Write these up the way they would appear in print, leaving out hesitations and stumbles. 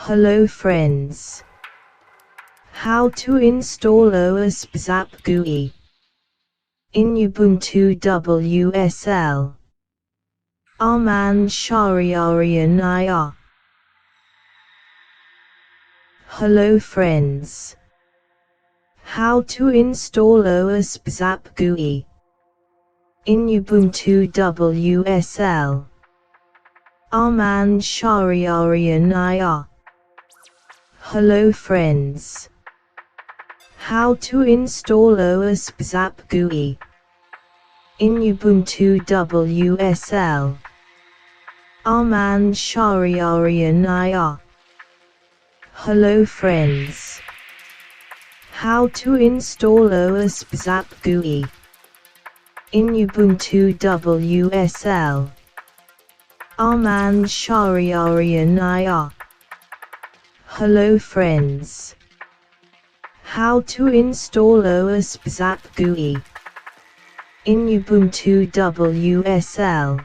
Hello friends. How to install owaspzap GUI in Ubuntu WSL. Aman Shariarian. Hello friends. How to install owaspzap GUI in Ubuntu WSL. Aman Shariarian. Hello friends. How to install owaspzap GUI in Ubuntu WSL. Aman Shariarian. Hello friends. How to install owaspzap GUI in Ubuntu WSL. Aman Shariarian. Hello friends. How to install owaspzap GUI in Ubuntu WSL.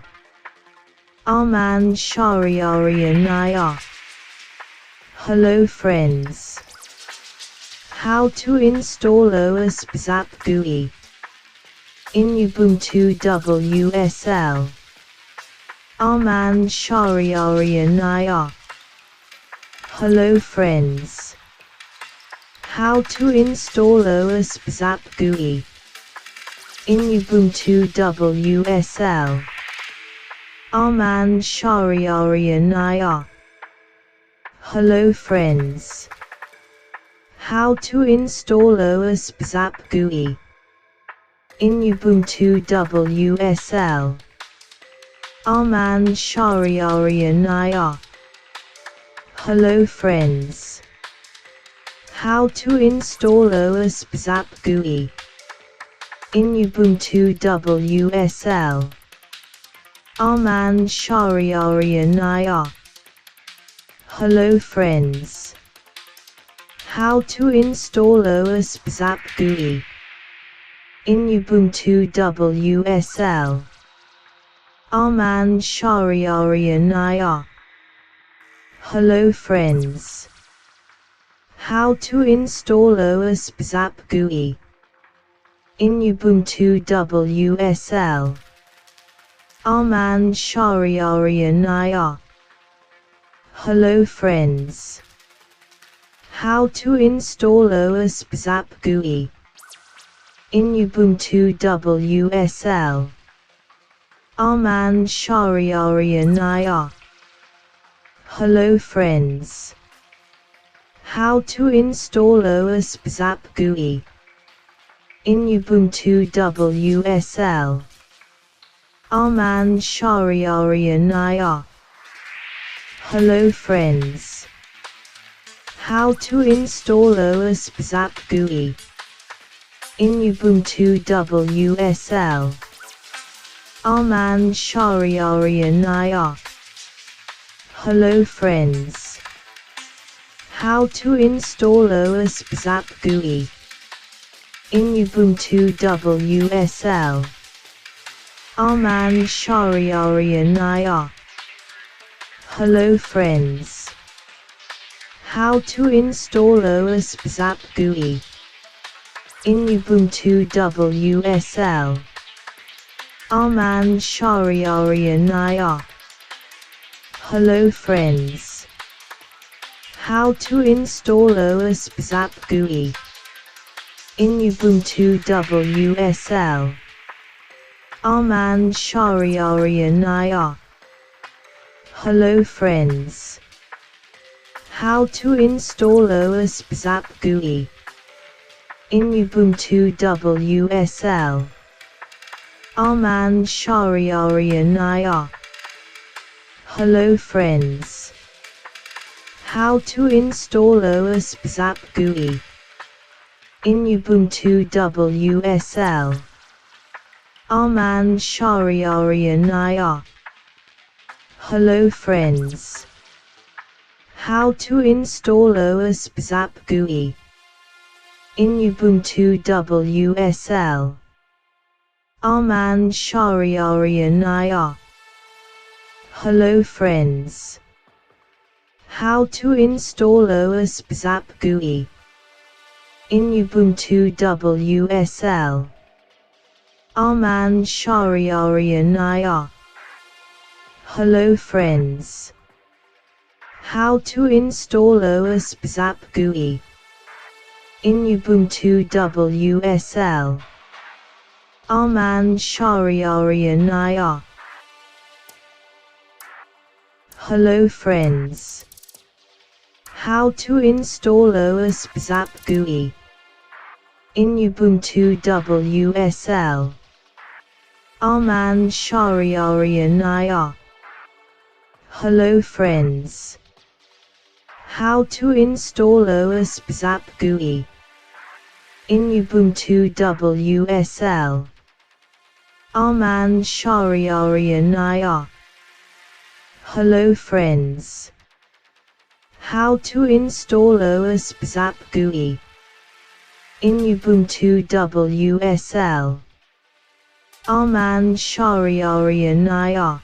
Aman Shariarian. Hello friends. How to install owaspzap GUI in Ubuntu WSL. Aman Shariarian. Hello friends. How to install owaspzap GUI in Ubuntu WSL. Aman Shariarian. Hello friends. How to install owaspzap GUI in Ubuntu WSL. Aman Shariarian. Hello friends. How to install owaspzap GUI in Ubuntu WSL. Aman Shariarian. Hello friends. How to install owaspzap GUI in Ubuntu WSL. Aman Shariarian. Hello friends. How to install owaspzap GUI in Ubuntu WSL. Aman Shariarian. Hello friends. How to install owaspzap GUI in Ubuntu WSL. Aman Shariarian. Hello friends. How to install owaspzap GUI in Ubuntu WSL. Aman Shariarian. Hello friends. How to install owaspzap GUI in Ubuntu WSL. Aman Shariarian. Hello friends. How to install owaspzap GUI in Ubuntu WSL. Aman Shariarian. Hello friends. How to install owaspzap GUI in Ubuntu WSL. Aman Shariarian. Hello friends. How to install owaspzap GUI in Ubuntu WSL. Aman Shariarian. Hello friends. How to install owaspzap GUI in Ubuntu WSL. Aman Shariarian. Hello friends. How to install owaspzap GUI in Ubuntu WSL. Aman Shariarian. Hello friends. How to install owaspzap GUI in Ubuntu WSL. Aman Shariarian. Hello friends. How to install owaspzap GUI in Ubuntu WSL. Arman Shariarian. Hello friends. How to install owaspzap GUI in Ubuntu WSL. Arman Shariarian. Hello friends. How to install owaspzap GUI in Ubuntu WSL. Arman Shariarian. Hello friends. How to install owaspzap GUI in Ubuntu WSL. Arman Shariarian. Hello friends. How to install owaspzap GUI in Ubuntu WSL. Arman Shariarian.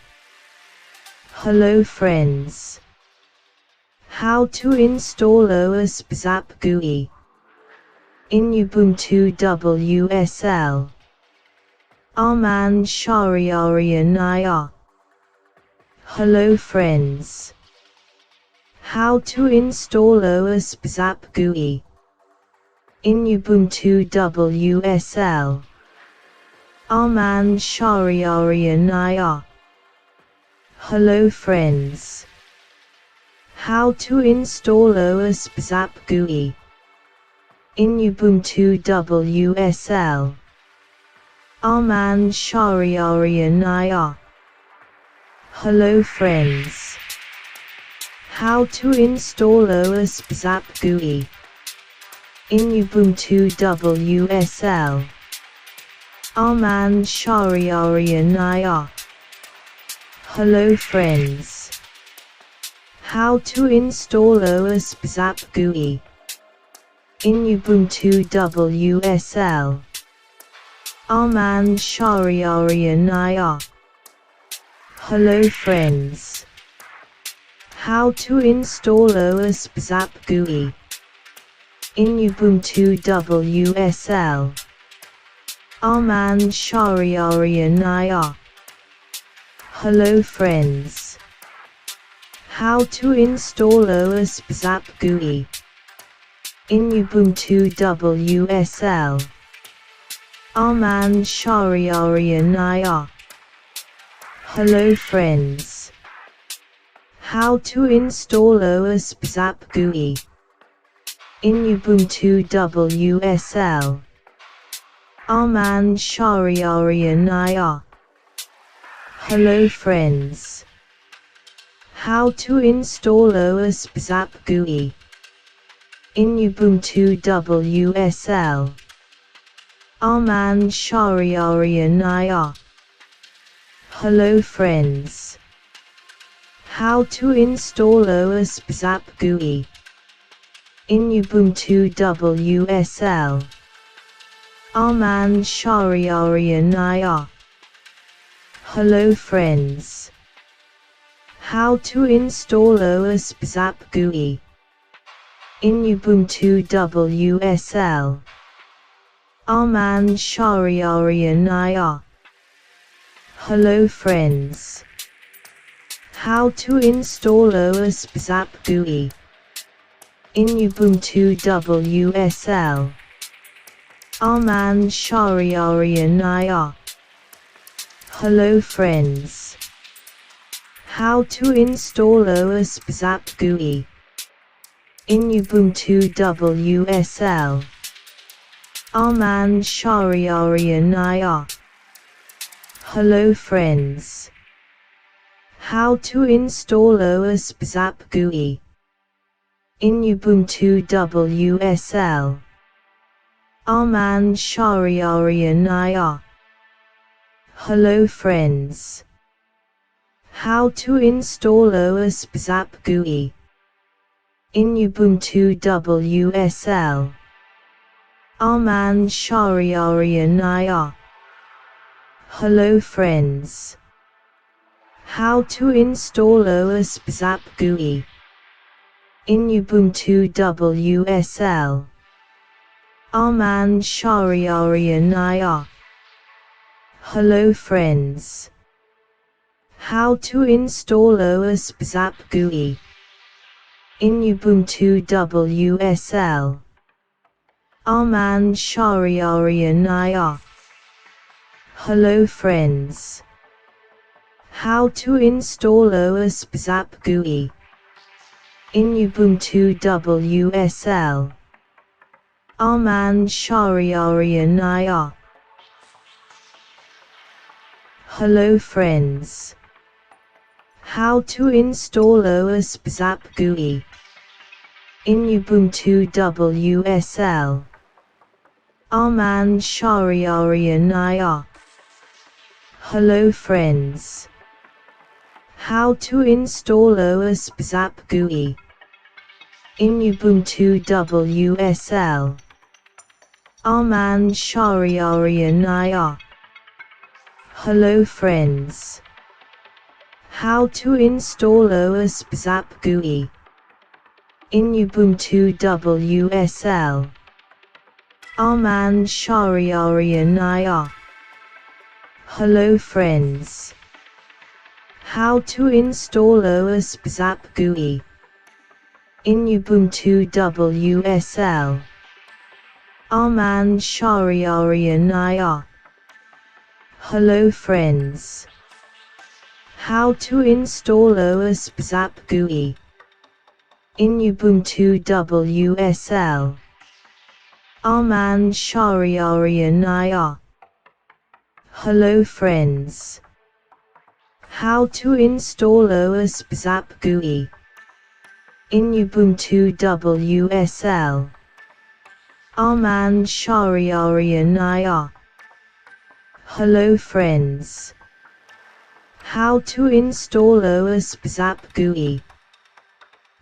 Hello friends. How to install owaspzap GUI in Ubuntu WSL. Arman Shariarian. Hello friends. How to install owaspzap GUI in Ubuntu WSL. Arman Shariarian. Hello friends. How to install owaspzap GUI in Ubuntu WSL. Arman Shariarian. Hello friends. How to install owaspzap GUI in Ubuntu WSL. Arman Shariarian. Hello friends. How to install owaspzap GUI in Ubuntu WSL. Arman Shariarian. Hello friends. How to install owaspzap GUI in Ubuntu WSL. Arman Shariarian. Hello friends. How to install owaspzap GUI in Ubuntu WSL. Arman Shariarian. Hello friends. How to install owaspzap GUI in Ubuntu WSL. Arman Shariarian. Hello friends. How to install owaspzap GUI in Ubuntu WSL. Arman Shariarian. Hello friends. How to install owaspzap GUI in Ubuntu WSL. Arman Shariarian. Hello friends. How to install owaspzap GUI in Ubuntu WSL. Arman Shariarian. Hello friends. How to install owaspzap GUI in Ubuntu WSL. Arman Shariarian. Hello friends. How to install owaspzap GUI in Ubuntu WSL. Arman Shariarian. Hello friends. How to install owaspzap GUI in Ubuntu WSL. Arman Shariarian. Hello friends. How to install owaspzap GUI in Ubuntu WSL. Arman Shariarian. Hello friends. How to install owaspzap GUI In Ubuntu WSL. Arman Shariarian IR. Hello friends. How to install owaspzap GUI. In Ubuntu WSL. Arman Shariarian IR. Hello friends. How to install owaspzap GUI. In Ubuntu WSL. Arman Shariarian IR. Hello friends. How to install owaspzap GUI. In Ubuntu WSL. Arman Shariarian IR. Hello friends. How to install owaspzap GUI. In Ubuntu WSL. Arman Shariarian IR. Hello friends. How to install owaspzap GUI. In Ubuntu WSL. Arman Shariarian IR. Hello friends. How to install owaspzap GUI. In Ubuntu WSL. Arman Shariarian IR. Hello friends. How to install owaspzap GUI. In Ubuntu WSL. Arman Shariarian IR. Hello friends. How to install owaspzap GUI. In Ubuntu WSL. Arman Shariarian IR. Hello friends. How to install owaspzap GUI.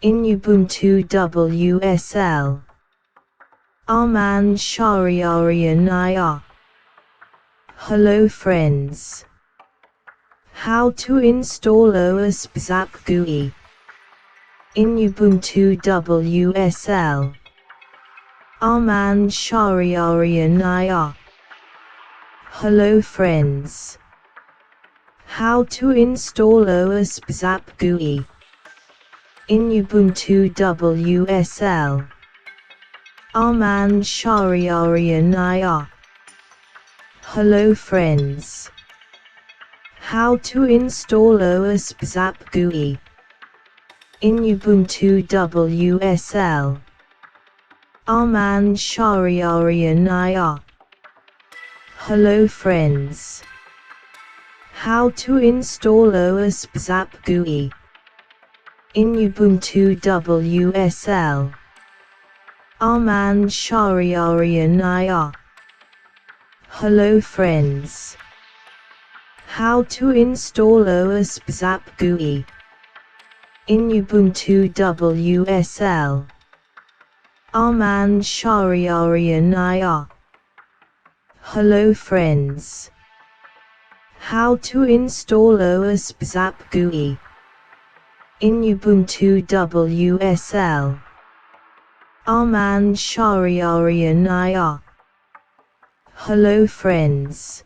In Ubuntu WSL. Arman Shariarian IR. Hello friends. How to install owaspzap GUI. In Ubuntu WSL. Arman Shariarian IR. Hello friends. How to install owaspzap GUI. In Ubuntu WSL. Arman Shariarian IR. Hello friends. How to install owaspzap GUI. In Ubuntu WSL. Arman Shariarian IR. Hello friends. How to install owaspzap GUI. In Ubuntu WSL. Arman Shariarian IR. Hello friends. How to install owaspzap GUI. In Ubuntu WSL. Arman Shariarian IR. Hello friends. How to install owaspzap GUI. In Ubuntu WSL. Arman Shariarian IR. Hello friends.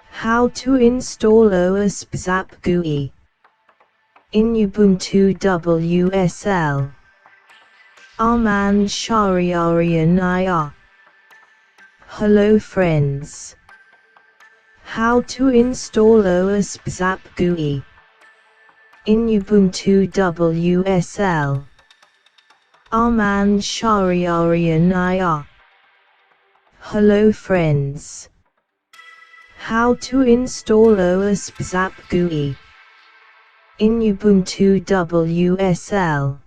How to install owaspzap GUI. In Ubuntu WSL. Arman Shariarian IR. Hello friends. How to install owaspzap GUI. In Ubuntu WSL. Arman Shariarian IR. Hello friends. How to install owaspzap GUI. In Ubuntu WSL.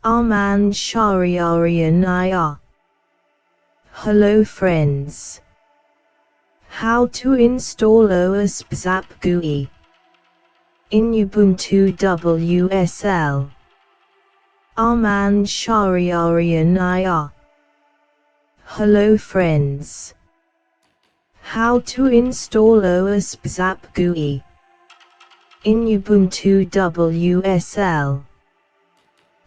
Arman Shariarian IR. Hello friends. How to install owaspzap GUI. In Ubuntu WSL. Arman Shariarian IR. Hello friends. How to install owaspzap GUI. In Ubuntu WSL.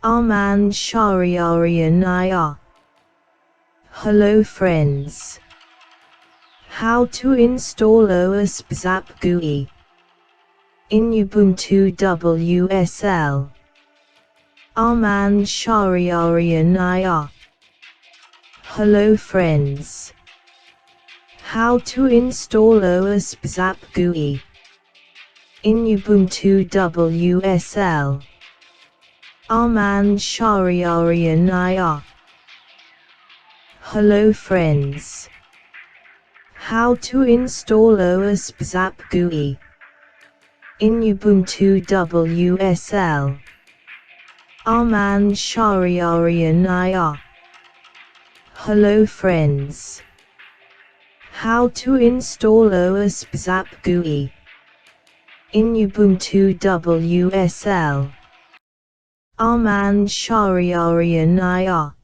Aman Shariarianaya. Hello friends. How to install owaspzap GUI in Ubuntu WSL. Aman Shariarianaya. Hello friends. How to install owaspzap GUI in Ubuntu WSL. Aman Shariarianaya. Hello friends. How to install owaspzap GUI in Ubuntu WSL. Aman Shariarianaya. Hello friends. How to install owaspzap GUI in Ubuntu WSL. Aman Shariarianaya.